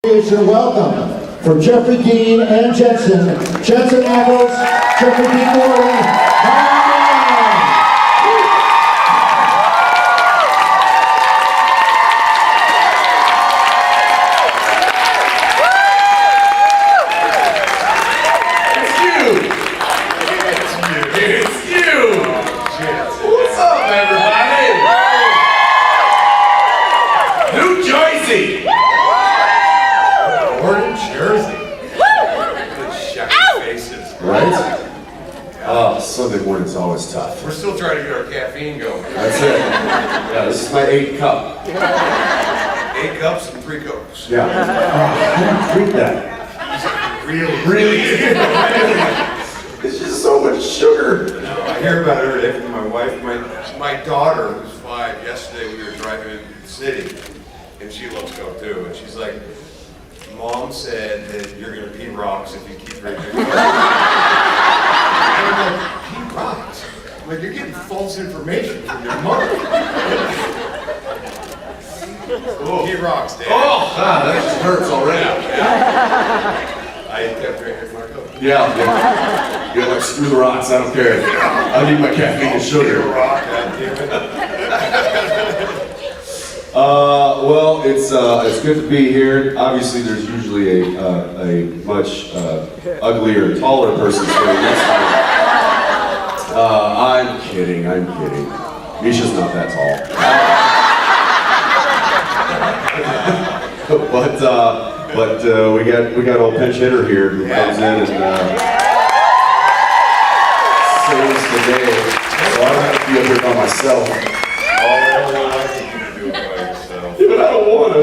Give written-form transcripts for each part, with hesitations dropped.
Welcome for Jeffrey Dean and Jensen Eklz, Jeffrey Din Morgan. Nью Джерси! Nью Jersey. Good shiny faces. Right? Oh, Sunday morning's always tough. We're still trying to get our caffeine going. That's it. Yeah, this is my 8th cup. 8 cups and 3 cokes. Yeah. I can't drink that. Really? It's just so much sugar. No, I hear about it every day from my wife. My daughter, who's 5, yesterday we were driving into the city, and she loves Coke too, and she's like, Mom said that you're going to pee rocks if you keep drinking. And I'm like, pee rocks? I'm like, you're getting false information from your mother. Pee rocks, Dad. Oh, that just hurts already. I kept drinking my Coke. Yeah. You're like, screw the rocks, I don't care. I need my caffeine and sugar. Rock, God damn it. Well, it's good to be here. Obviously, there's usually a much uglier, taller person sitting next to me. I'm kidding. Misha's not that tall. but we got old pinch hitter here who comes in and saves the day. So I don't have to be up here by myself. But I don't want to.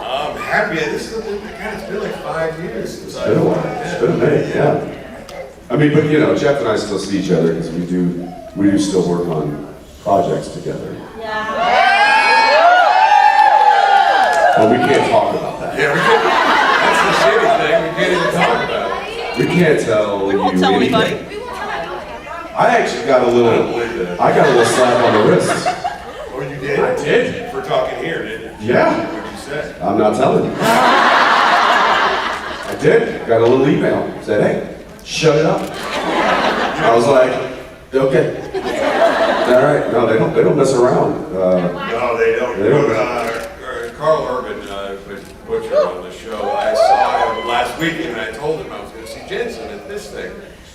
I'm happy. This is it's been like 5 years since It's been a while. It's been a minute, yeah. I mean, but you know, Jeff and I still see each other because we do still work on projects together. Yeah. But we can't talk about that. Yeah, that's the shitty thing. We can't even talk about it. We can't tell We won't you tell anything. anybody. I actually got a little slap on the wrist. Oh, you did? I did. For talking here, didn't you? Yeah. What'd you say? I'm not telling you. I did. Got a little email. Said, hey, shut it up. I was like, okay. All right. No, they don't mess around. No, they don't. They don't. Carl Urban was Butcher on the show. I saw him last weekend and I told him I was going to see Jensen at this thing.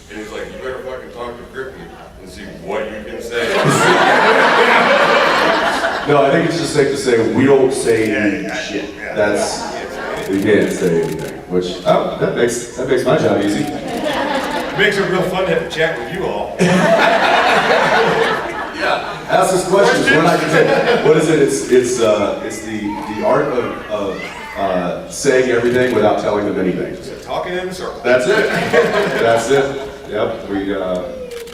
And he's like, you better fucking talk to Griffin and see what you can say. No, I think it's just safe to say we don't say shit. Yeah. We can't say anything. Which that makes my job easy. It makes it real fun to have a chat with you all. Yeah. Ask us questions. We're not gonna say, what is it? It's the art of saying everything without telling them anything. So talking in a circle. That's it. That's it. Yep.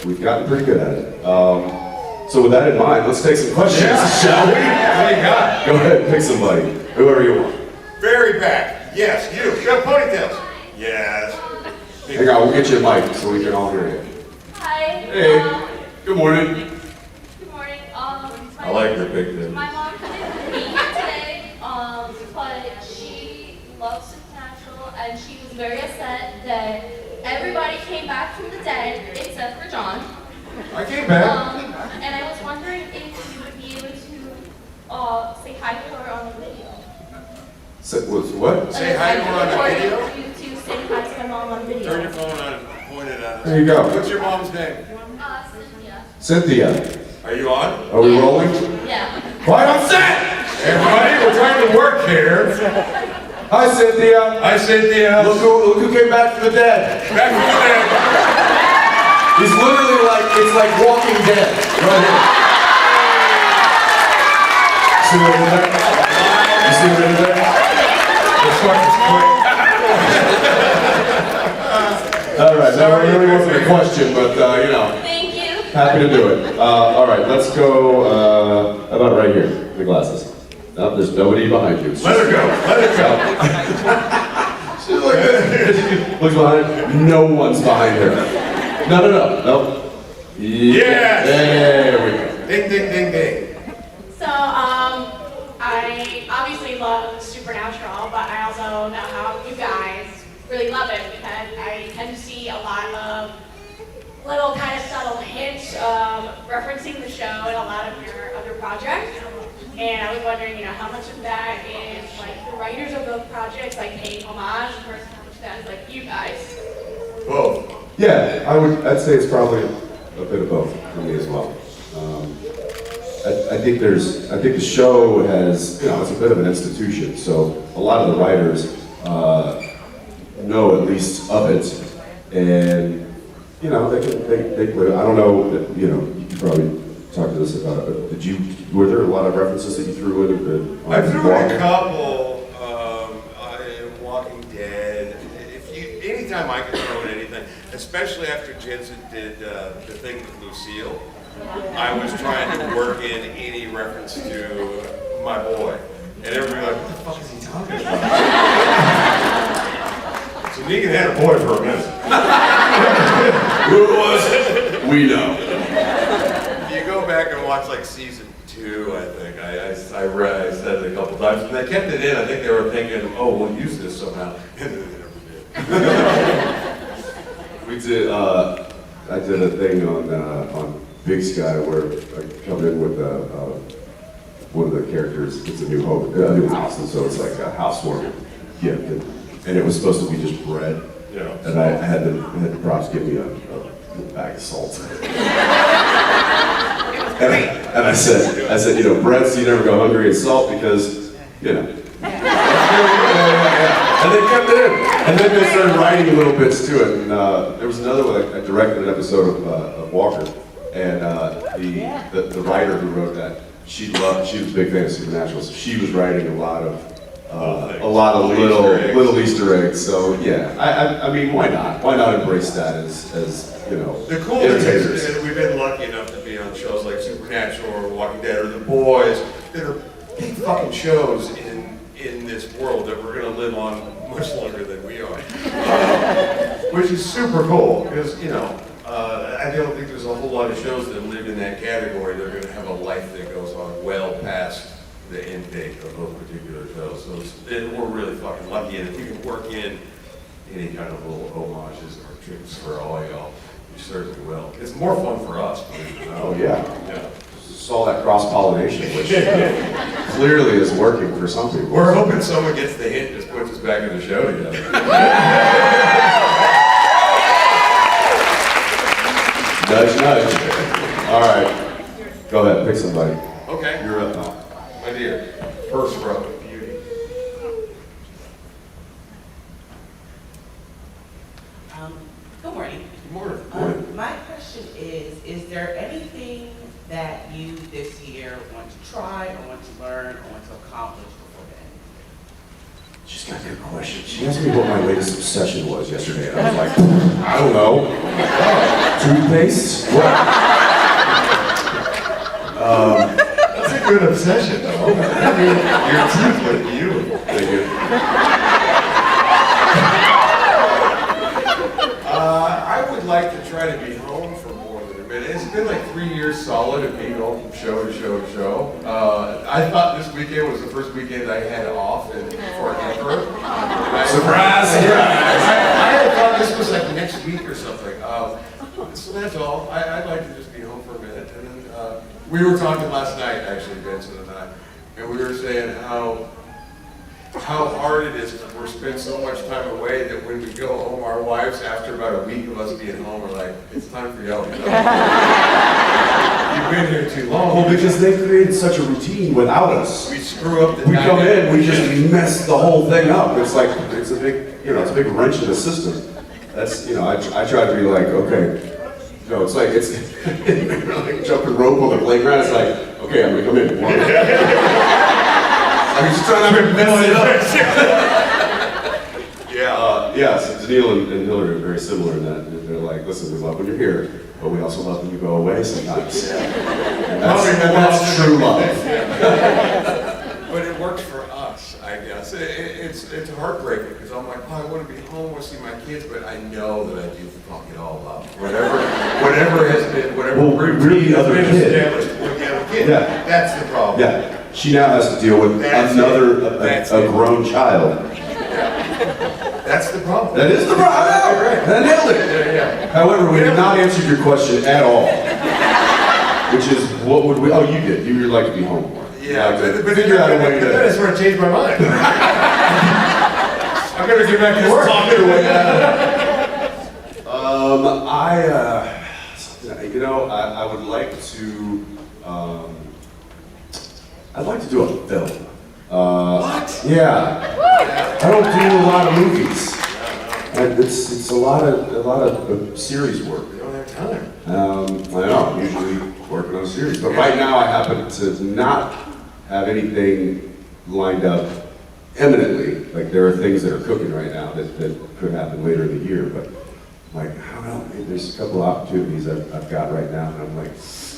We've gotten pretty good at it. So with that in mind, let's take some questions, shall we? What do you got? Go ahead, pick somebody, whoever you want. Very back. Yes, you. You have ponytails. Yes. Hang on, we'll get you a mic so we can all hear you. Hi. Hey. Good morning. Good morning. I like your picture. My mom couldn't be here today, but she loves Supernatural, and she was very upset that everybody came back from the dead except for John. I came back. And I was wondering if you would be able to say hi to her on the video. What? Say hi to her on the video? For you to say hi to my mom on video. Turn your phone on and point it at us. There you go. What's your mom's name? Cynthia. Cynthia. Are you on? Are we rolling? Yeah. Quiet on set! Everybody, we're trying to work here. Hi, Cynthia. Hi, Cynthia. Look who came back from the dead. Back from the dead. He's literally it's like Walking Dead, right here. See what I did there? You see what I did there? The fuck is quick. All right, that really wasn't a question, but you know. Thank you. Happy to do it. All right, let's go, how about right here, the glasses. No, there's nobody behind you. Let her go. Let her go. She's like this. Looks behind her. No one's behind her. No. Yes. There we go. Ding, ding, ding, ding. So, I I obviously love Supernatural, but I also know how you guys really love it because I tend to see a lot of little kind of subtle hints referencing the show in a lot of your other projects. And I was wondering, how much of that is like the writers of those projects like paying homage versus how much of that is like you guys? Both. Yeah, I'd say it's probably a bit of both for me as well. I think the show has, it's a bit of an institution, so a lot of the writers know at least of it, and they I don't know, you could probably talk to us about it, but were there a lot of references that you threw in? I threw in a couple. Walking Dead. Anytime I could throw in anything, especially after Jensen did the thing with Lucille, I was trying to work in any reference to my boy, and everybody was like, "What the fuck is he talking about?" So Negan had a boy for a minute. Who was it? We know. You go back and watch like season 2, I think. I said it a couple times, and they kept it in. I think they were thinking, "Oh, we'll use this somehow," and then they never did. We did. I did a thing on Big Sky where I come in with one of the characters. It's a new house, and so it's like a housewarming gift, and it was supposed to be just bread. Yeah. And I had the props give me a bag of salt. And I said, bread, so you never go hungry, and salt because, Yeah. And they kept it in. And then they started writing little bits to it. And there was another one, I directed an episode of Walker. And the writer who wrote that, she was a big fan of Supernatural, so she was writing a lot of little Easter eggs. So yeah, I mean, why not? Why not embrace that as The cool thing is that we've been lucky enough to be on shows like Supernatural or Walking Dead or The Boys that are big fucking shows in this world that we're going to live on much longer than we are, which is super cool because I don't think there's a whole lot of shows that live in that category. They're going to have a life that goes on well past the end date of those particular shows. So we're really fucking lucky, and if we can work in any kind of little homages or tricks for all y'all, we certainly will. It's more fun for us. Oh yeah. Saw that cross-pollination, which clearly is working for some people. We're hoping someone gets the hint and just puts us back in the show together. Nudge, nudge. All right. Go ahead, pick somebody. Okay. You're up now. My dear, first row, beauty. Good morning. Good morning. My question is there anything that you this year want to try or want to learn or want to accomplish before the end? She's got a good question. She asked me what my latest obsession was yesterday, and I was like, I don't know. Toothpaste? What? That's a good obsession, though. I mean, your teeth look beautiful. Thank you. I would like to try to be home for more than a minute. It's been like 3 years solid of being home from show to show to show. I thought this weekend was the first weekend I had off forever. Surprise! I had thought this was like next week or something. So that's all. I'd like to just be home for a minute. And then we were talking last night, actually, Vincent and I, and we were saying how hard it is because we're spending so much time away that when we go home, our wives, after about a week of us being home, are like, it's time for y'all to go. You've been here too long. Well, because they created such a routine without us. We screw up the We come dynamic. in, we just mess the whole thing up. It's like, it's a big, it's a big wrench in the system. That's, I try to be like, okay, it's like, it's like jumping rope on the playground. It's like, okay, I'm gonna come in. I'm just trying not to mess it up. Yeah, so Daniil and Hillary are very similar in that. They're like, listen, we love when you're here, but we also love when you go away sometimes. And that's true love. But it works for us, I guess. It's heartbreaking because I'm like, I want to be home, I want to see my kids, but I know that I do fuck it all up. Whatever has been, whatever Well, we're the other kid. established, we're the other kid. Yeah. That's the problem. Yeah. She now has to deal with a grown child. That's the problem. That is the problem. I nailed it. Yeah. However, we have not answered your question at all. Which is, what would we? Oh, you did. You would like to be home more. Yeah, but figure out a way then I to. sort of changed my mind. I'm gonna get back to work. Talk your way out of it. I would like to. I'd like to do a film. What? Yeah. I don't do a lot of movies. And it's a lot of series work. You don't have time. I know. I'm usually working on a series, but right now I happen to not have anything lined up imminently. Like there are things that are cooking right now that could happen later in the year, but like I don't know. There's a couple of opportunities I've got right now, and I'm like,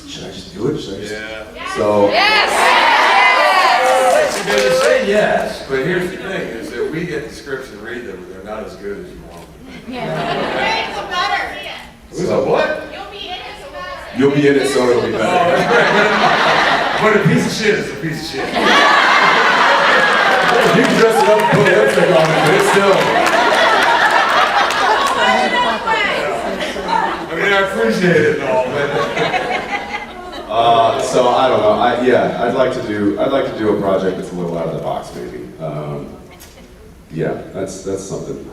should I just do it? Should I just? Yeah. So. You're gonna say yes, but here's the thing: is that we get the scripts and read them, and they're not as good as you want them. It's better. Who's a what? You'll be in it, so better. You'll be in it, so it'll be Oh, better. that's right. But a piece of shit is a piece of shit. You can dress it up and put lipstick on it, but it's still. I mean, I appreciate it and all, but. So I don't know. I'd like to do a project that's a little out of the box, maybe. Yeah, that's something.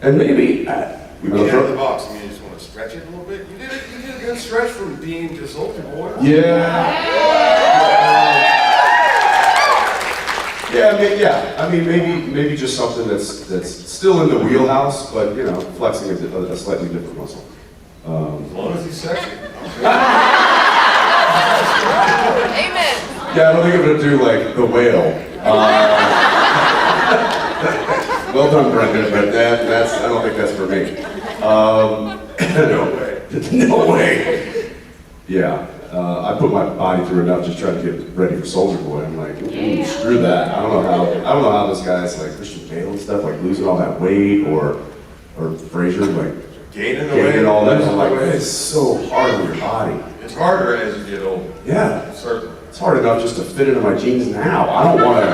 And maybe Out of the box, I mean, you just want to stretch it a little bit. You did a good stretch from being just ultra boy. Yeah. I mean, maybe just something that's still in the wheelhouse, but flexing a slightly different muscle. As long as he's sexy. Amen. Yeah, I don't think I'm gonna do like the whale. Well done, Brendan, but I don't think that's for me. No way. No way. Yeah, I put my body through enough just trying to get ready for Soldier Boy. I'm like, screw that. I don't know how this guy's like Christian Bale and stuff, like losing all that weight, or Frazier like Gaining all that. losing I'm like, weight. it's so hard on your body. It's harder as you get older. Yeah, Certainly. it's hard enough just to fit into my jeans now. I don't want to.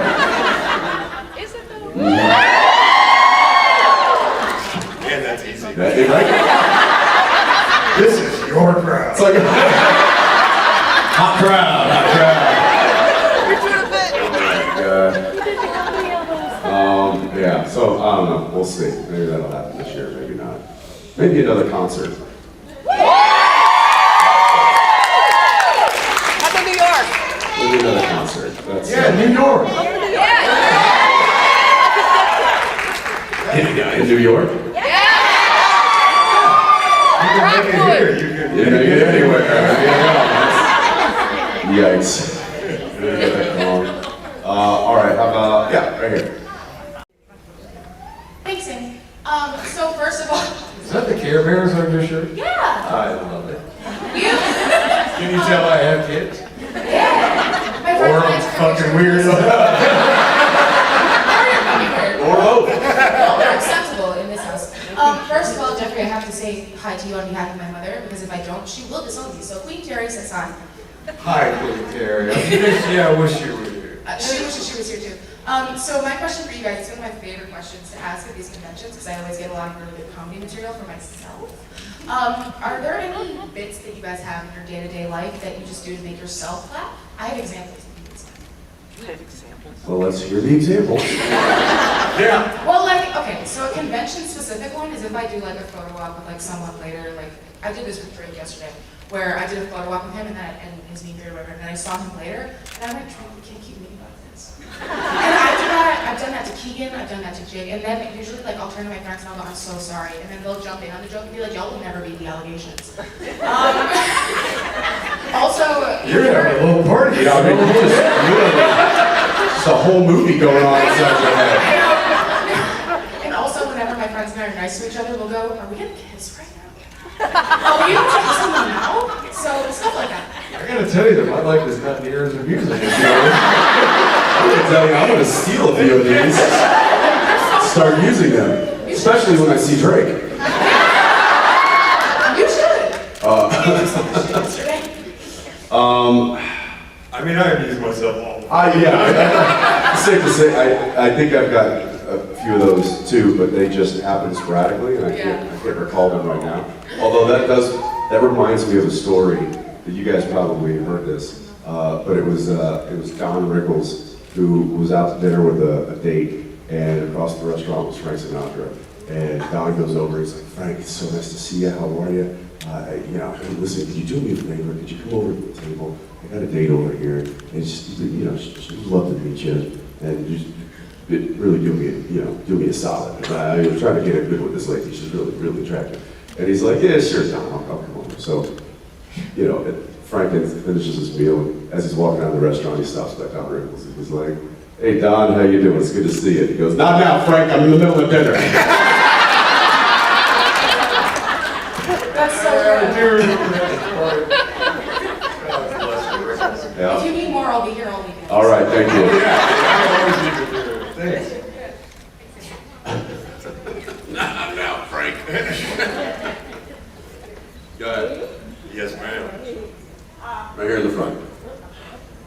Is it though? And that's easy. This is your crowd. It's like hot crowd. Yeah, so I don't know, we'll see. Maybe that'll happen this year, maybe not. Maybe another concert. How about New York? Maybe another concert. That's, New York. in New York? You can make it here. You can You make it anywhere. Yikes. All right, how about, right here. Thanks, Amy. So first of all, Is that the Care Bears on your shirt? yeah. I love it. You. Can you tell I have kids? Yeah. My Or friend I'm fucking weird. Or both. Well, they're acceptable in this house. First of all, Jeffrey, I have to say hi to you on behalf of my mother, because if I don't, she will disown me. So Queen Terry says hi. Hi, Queen Terry. I wish you were here. She wishes she was here too. So my question for you guys, it's one of my favorite questions to ask at these conventions, because I always get a lot of really good comedy material for myself. Are there any bits that you guys have in your day-to-day life that you just do to make yourself laugh? I have examples. Well, let's hear the example. Yeah. Well, like, okay, so a convention-specific one is if I do like a photo op with like someone later, like I did this with Drake yesterday, where I did a photo op with him and his mean or whatever, and then I saw him later, and I'm like, Drake, we can't keep making about this. And I've done that to Keegan, I've done that to Jake, and then usually like I'll turn to my friends and I'll go, I'm so sorry, and then they'll jump in on the joke and be like, y'all will never beat the allegations. Also, You're having a little party. Yeah, I mean, just a whole movie going on inside your head. and also whenever my friends and I are nice to each other, we'll go, are we gonna kiss right now? Oh, you don't kiss someone now? So stuff like that. I gotta tell you that my life is not near as amusing as yours. I'm gonna tell you, I'm gonna steal a few of these, start using them, especially when I see Drake. You should. I mean, I amuse myself all Yeah, it's safe to say, I think I've got a few of those too, but they just happen sporadically, and I can't recall them right now. Although that reminds me of a story that you guys probably heard this, but it was Don Rickles who was out to dinner with a date, and across the restaurant was Frank Sinatra. And Don goes over, he's like, Frank, it's so nice to see you, how are you? You know, hey, listen, could you do me a favor? Could you come over to the table? I got a date over here, and just, you know, she'd love to meet you, and just really do me a solid. I was trying to get it good with this lady, she's really, really attractive. And he's like, yeah, sure, Don, I'll come over. So, you know, Frank finishes his meal, and as he's walking out of the restaurant, he stops by Don Rickles, and he's like, hey, Don, how you doing? It's good to see you. He goes, not now, Frank, I'm in the middle of dinner. That's so good. Yeah. If you need more, I'll be here all weekend. All right, thank you. Thanks. Now, Frank. Go ahead. Yes, ma'am. Right here in the front.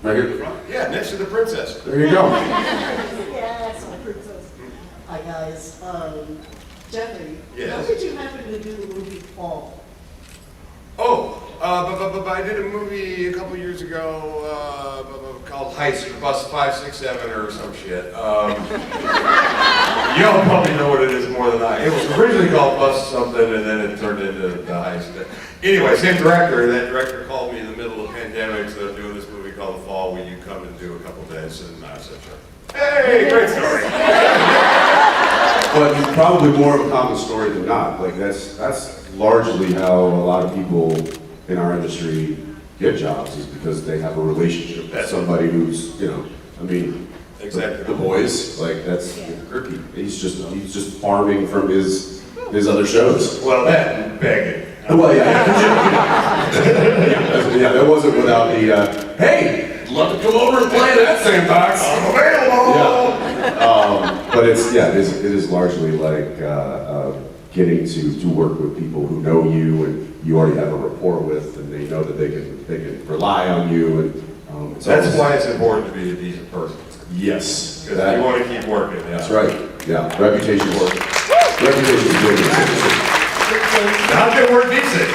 Right here in the front? Yeah, next to the princess. There you go. Yes, my princess. Hi guys. Jeffrey, Yes. how did you happen to do the movie Fall? Oh, I did a movie a couple years ago called Heist, Bus 567 or some shit. Y'all probably know what it is more than I. It was originally called Bus something, and then it turned into the Heist. Anyway, same director. That director called me in the middle of the pandemic, so I'm doing this movie called The Fall. Will you come and do a couple days? And I said, sure. Hey, great story. But it's probably more of a common story than not. Like that's largely how a lot of people in our industry get jobs, is because they have a relationship with somebody who's, you know, I mean, Exactly. The Boys, like that's Grippy. He's just farming from his other shows. Well, that begging. Well, yeah, that wasn't without the hey, love to come over and play that same box. I'm available. Yeah. But it is largely like getting to work with people who know you and you already have a rapport with, and they know that they can rely on you, and That's why it's important to be a decent person. Yes. Because you want to keep working. Yeah. That's right. Yeah. Reputation work. Reputation is good. Not that we're decent.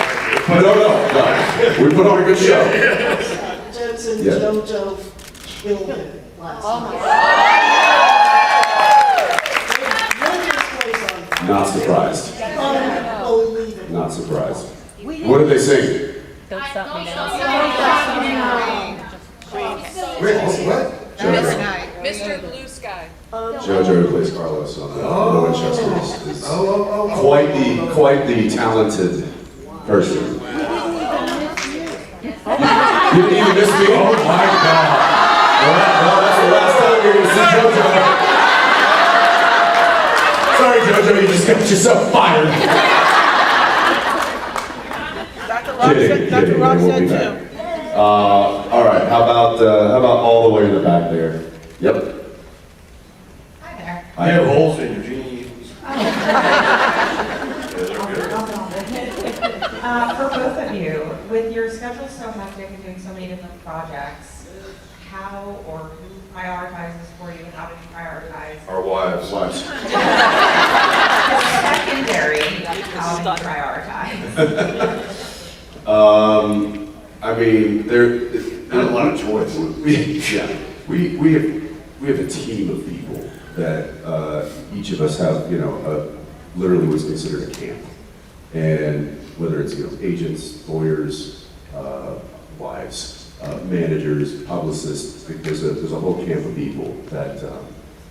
No. We put on a good show. Jensen, Yeah. JoJo killed it last night. Not surprised. Unbelievable. Not surprised. What did they sing? Don't stop me now. Wait, what? Mr. Blue Sky. JoJo, who plays Carlos on the Winchester, is quite the talented person. You didn't even miss me? Oh my God! Well, that's the last time you're going to see JoJo. Sorry, JoJo, you just got yourself fired. Dr. Rock said too. All right, how about all the way in the back there? Yep. Hi there. I have holes in your jeans. For both of you, with your schedule so hectic and doing so many different projects, how or who prioritizes for you, and how did you prioritize? Our wives. Secondary, how do you prioritize? I mean, there's Not a lot of choice. We have a team of people that each of us have, literally what's considered a camp. And whether it's, agents, lawyers, wives, managers, publicists, there's a whole camp of people that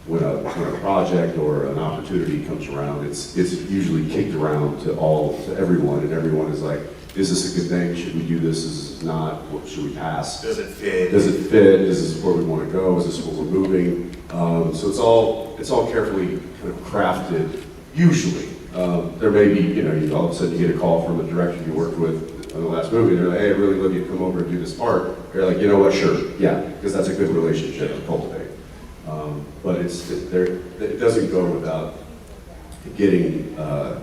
when a project or an opportunity comes around, it's usually kicked around to everyone, and everyone is like, is this a good thing? Should we do this? Is this not? What should we pass? Does it fit? Does it fit? Is this where we want to go? Is this where we're moving? So it's all carefully kind of crafted. Usually, there may be, all of a sudden you get a call from a director you worked with on the last movie. They're like, hey, I'd really love you to come over and do this part. You're like, you know what? Sure, yeah, because that's a good relationship to cultivate. But it doesn't go without getting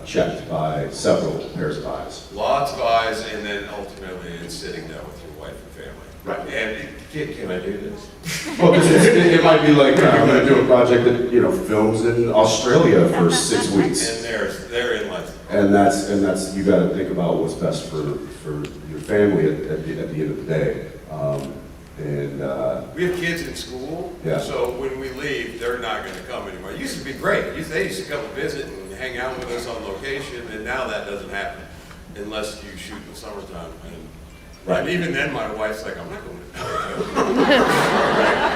checked by several pairs of eyes. Lots of eyes, and then ultimately it's sitting down with your wife and family. Right. And can I do this? Well, it might be like, I'm gonna do a project that, films in Australia for 6 weeks. And therein lies. And that's, you gotta think about what's best for your family at the end of the day. We have kids in school, Yeah. so when we leave, they're not gonna come anymore. It used to be great. They used to come and visit and hang out with us on location, and now that doesn't happen unless you shoot in the summertime. Right. And even then, my wife's like, I'm not going to.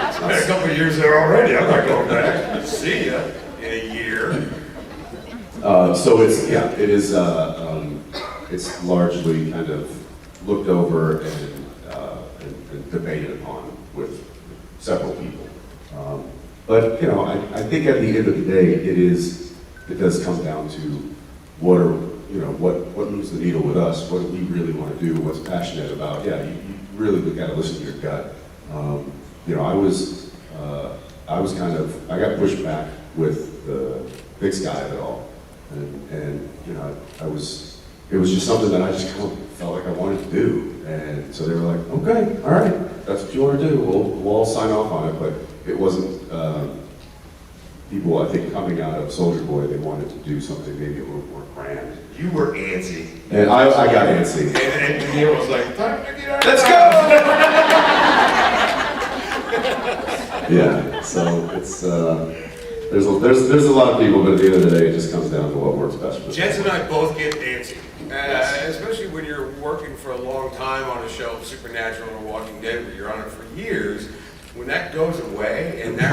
It's been a couple of years there already. I'm not going back. See ya in a year. So it's largely kind of looked over and debated upon with several people. But I think at the end of the day, it does come down to what moves the needle with us. What do we really want to do? What's passionate about? Yeah, you really got to listen to your gut. I got pushed back with the big sky of it all, and it was just something that I just kind of felt like I wanted to do. And so they were like, okay, all right, that's what you want to do. We'll all sign off on it. But it wasn't people, I think, coming out of Soldier Boy, they wanted to do something maybe a little more grand. You were antsy. And I got antsy. And Neil was like, time to get out. Let's go! Yeah, so it's, there's a lot of people, but at the end of the day, it just comes down to what works best for them. Jensen and I both get antsy. Especially when you're working for a long time on a show, Supernatural or Walking Dead, where you're on it for years. When that goes away and that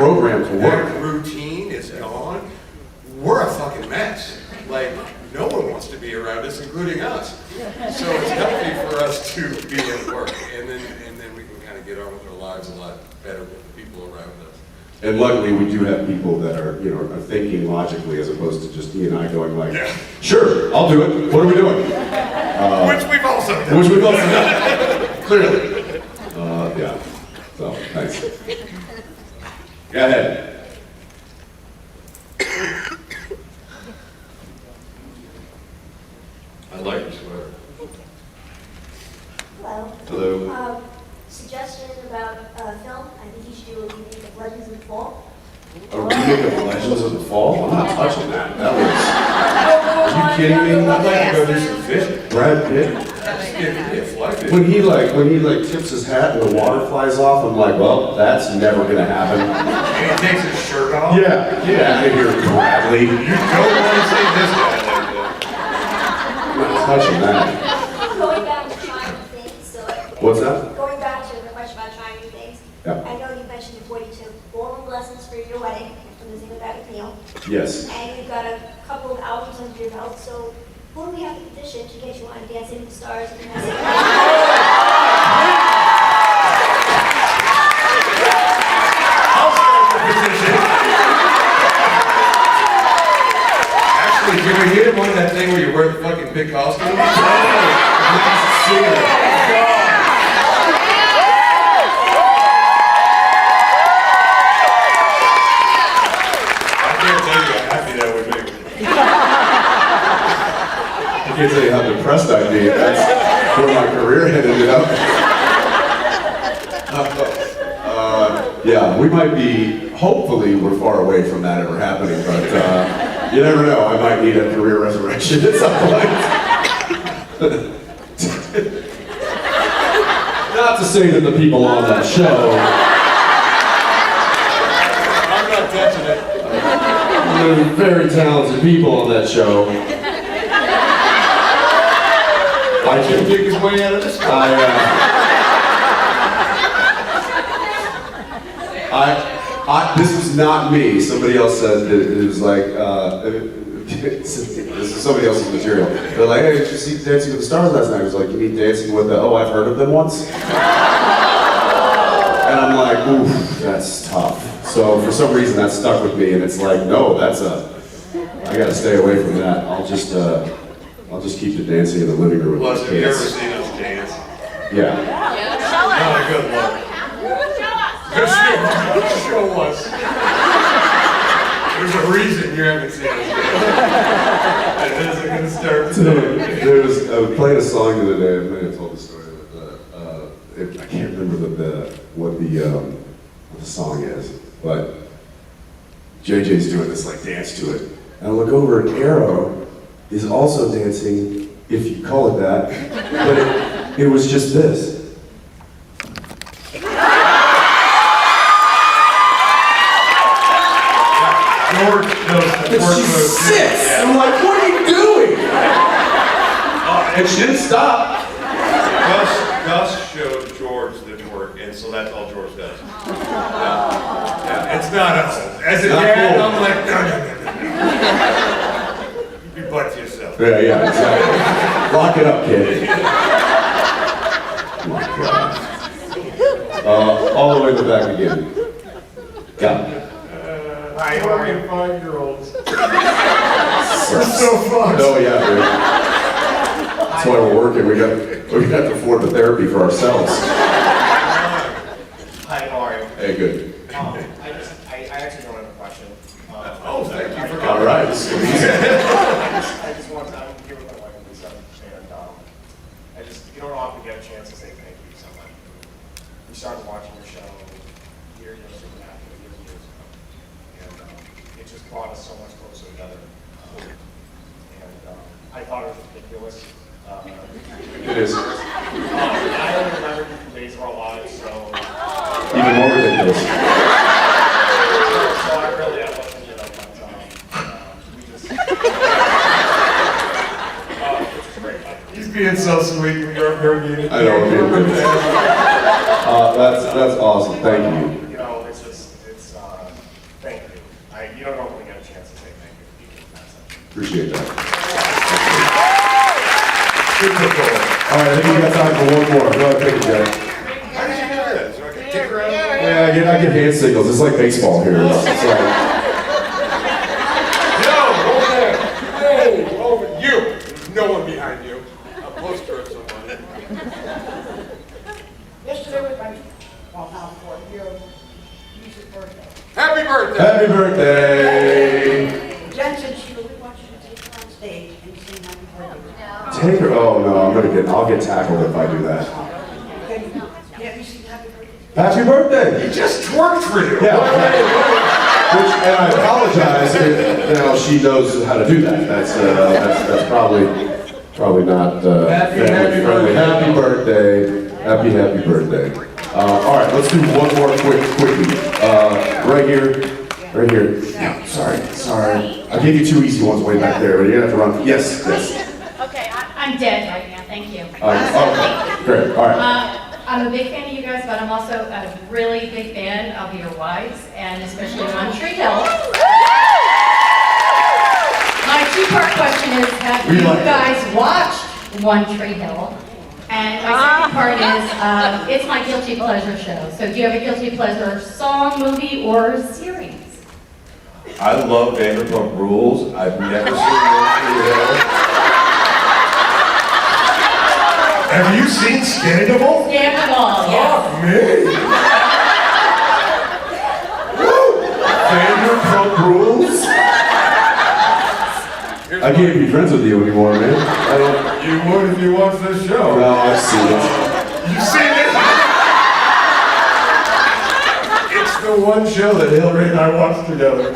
routine is gone, we're a fucking mess. Like, no one wants to be around us, including us. So it's healthy for us to be at work, and then we can kind of get on with our lives a lot better with the people around us. And luckily, we do have people that are thinking logically, as opposed to just he and I going like, Yeah. Sure, I'll do it. What are we doing? Which we've also done. Which we've also done. Clearly. Yeah. So, thanks. Go ahead. I like your sweater. Hello. Hello. Suggestion about film. I think you should do a remake of Legends of the Fall. A remake of Legends of the Fall? I'm not touching that. That was. Are you kidding me? I'd like to go do some fishing. Brad Pitt. Just give me a fly fish. When he tips his hat and the water flies off, I'm like, well, that's never gonna happen. And he takes his shirt off. Yeah, get out of here, Bradley. You don't want to see this guy like I'm not touching that. Going back to trying new things. So What's that? going back to the question about trying new things. Yeah. I know you mentioned before you took ballroom lessons for your wedding from the Zing About with Neil. Yes. And you've got a couple of albums under your belt. So who do we have to petition to get you on Dancing with the Stars? Actually, can we get him on that thing where you wear the fucking big costume? I can't tell you how happy that would make me. I can't tell you how depressed I'd be if that's where my career had ended up. Yeah, we might be, hopefully we're far away from that ever happening, but you never know, I might need a career resurrection at some point. Not to say that the people on that show, I'm not touching it. there are very talented people on that show. I can dig his way out of this. This was not me. Somebody else said that it was like, this is somebody else's material. They're like, hey, did you see Dancing with the Stars last night? I was like, you mean Dancing with the, oh, I've heard of them once? And I'm like, oof, that's tough. So for some reason that stuck with me, and it's like, no, I gotta stay away from that. I'll just keep the dancing in the living room with Plus, my have you ever kids. seen us dance? Yeah. Not a good look. Show us. There's a reason you haven't seen us dance. It isn't gonna start today. I was playing a song the other day, I may have told the story, but I can't remember what the song is, but JJ's doing this like dance to it. And I look over and Arrow is also dancing, if you call it that, but it was just this. George knows the And she sits! I'm like, what are you doing? And she didn't stop. Gus showed George the twerk, and so that's all George does. Yeah, it's not us. As a Not dad, cool. I'm like, no. You be butt to yourself. Yeah, exactly. Lock it up, kid. Oh my God. All the way to the back again. Got it. Hi, how are you? 5-year-olds. We're so fucked. No, yeah, dude. That's why we're working. We got to afford the therapy for ourselves. Hi, how are you? Hey, good. I actually don't have a question. Oh, thank you for All coming. right. This is easy. I just want to, I'm here with my wife and son, and you don't often get a chance to say thank you to someone. We started watching your show years ago, and it just brought us so much closer together. And I thought it was ridiculous. It is. I only remember you from Days of Our Lives, so. Even more ridiculous. So I really have nothing, but we just. Which is great. He's being so sweet when you're up here again. I know. That's awesome. Thank you. You know, it's thank you. You don't normally get a chance to say thank you to people. Appreciate that. Super cool. All right, I think we got time for one more. Go ahead, take it, Jack. How did you do that? So I can kick around? Yeah, I get hand signals. It's like baseball here. It's like, No, over there. No, over you. There's no one behind you. A poster of someone. Yesterday was my, well, now 4-year music birthday. Happy birthday. happy birthday. Jensen, she really wants you to take her on stage and sing happy birthday. Take her. Oh no, I'll get tackled if I do that. Can't you sing happy birthday? Happy birthday. He just twerked for you. Yeah. And I apologize if she knows how to do that. That's probably not Happy friendly. Happy birthday. Happy birthday. All right, let's do one more quickly. Right here. No, sorry. I gave you 2 easy ones way back there, but you're gonna have to run. Yes. Okay, I'm dead right now, thank you. Okay, great. All right. I'm a big fan of you guys, but I'm also a really big fan of your wives, and especially One Tree Hill. My 2-part question is, have you guys watched One Tree Hill? And my second part is, it's my guilty pleasure show. So do you have a guilty pleasure song, movie, or series? I love Vanderpump Rules. I've never seen One Tree Hill. Have you seen Scandal? Scandal, yes. Fuck me. Woo! Vanderpump Rules? I can't be friends with you anymore, man. I don't. You would if you watched this show. No, I've seen it. You've seen it? It's the one show that Hillary and I watched together.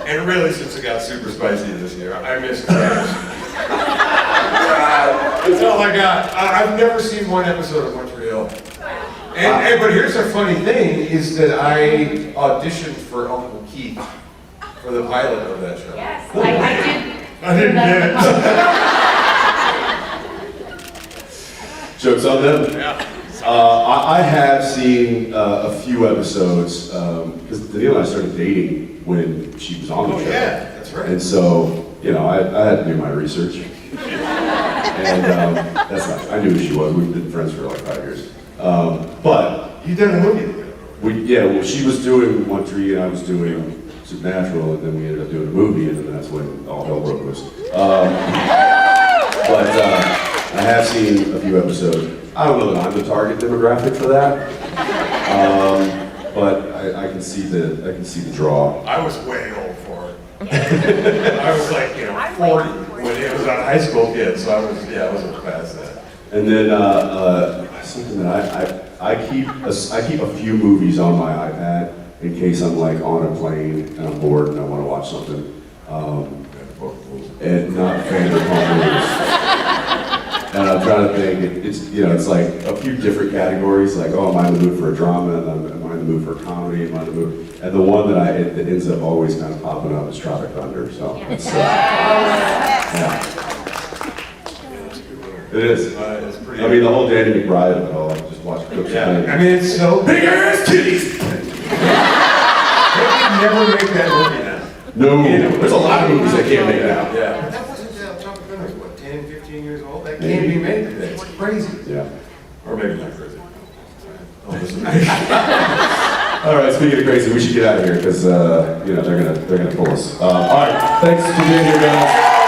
And really, since it got super spicy this year, I miss Crash. That's all I got. I've never seen one episode of Montreal. But here's the funny thing, is that I auditioned for Uncle Keith for the pilot of that show. Yes, I did. I didn't get it. Jokes on them? Yeah. I have seen a few episodes, because Daniela and I started dating when she was on the show. Yeah, that's right. And so, I had to do my research. And that's not, I knew who she was. We've been friends for like 5 years. But You did a movie together. she was doing One Tree and I was doing Supernatural, and then we ended up doing a movie, and then that's when all hell broke loose. But I have seen a few episodes. I don't know that I'm the target demographic for that, but I can see the draw. I was way old for it. I was like, 40 when it was a high school kid, so I wasn't past that. And then something that I keep a few movies on my iPad in case I'm like on a plane and I'm bored and I want to watch something. And not Vanderpump Rules. And I'm trying to think, it's like a few different categories, like, oh, am I in the mood for a drama, and am I in the mood for a comedy, am I in the mood, and the one that that ends up always kind of popping up is Tropic Thunder, so. It's, yeah. It is. It's pretty. I mean, the whole Danny McBride of it all, just watch Cook's Yeah, I mean, it's so big ass titties. They can never make that movie now. No, there's a lot of movies that can't make now. Yeah. But that wasn't Tropic Thunder, what, 10, 15 years old? That can't be made today. It's crazy. Yeah. Or maybe not crazy. All right, speaking of crazy, we should get out of here because they're gonna pull us. All right, thanks for being here, guys.